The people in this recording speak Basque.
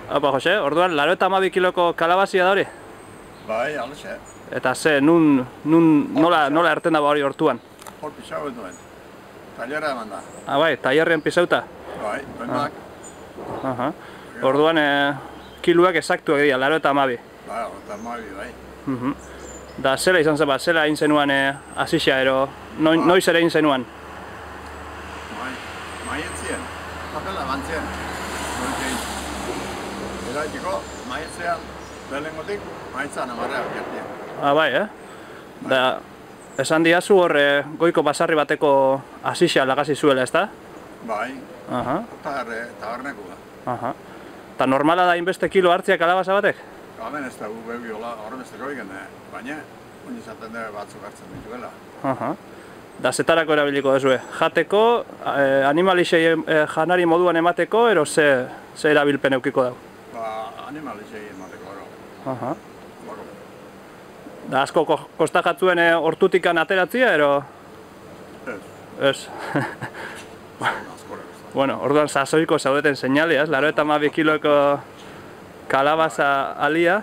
Apa, Jose, orduan, 82 kiloko kalabazia da hori? Bai, alaxe. Eta ze, nola erten da hori hortuan? Hor pixau duen. Tailera eman da. Bai, tailerrean pisauta? Bai, doinak. Orduan, kiluak esaktuak dira, 82. Bai, 82, bai. Da, zela izan zeba, zela egin zenuen asixia, ero, noiz ere egin zenuen? Maietzien, papela bantzien. Eraitiko, maietzean, behenengotik, maitzan amarrea gertien. Bai, Da, esan diazu hor goiko basarri bateko asixia lagazi zuela, ezta? Bai, taberneku da. Eta normala da inbeste kilo hartzia kalabaza batek? Hemen ez da gu behiola horremesteko egin, baina izaten dut batzuk hartzen dituela. Da, zetarako erabiliko duzue? Jateko, animalixei janari moduan emateko, ero ze erabilpen eukiko dago? Animalixei emateko, ero. Da, asko kostajatzuen hortutikan ateratzia, ero? Ez. Bueno, orduan sasoiko zaudeten seinale, 82 kiloko kalabaza alia.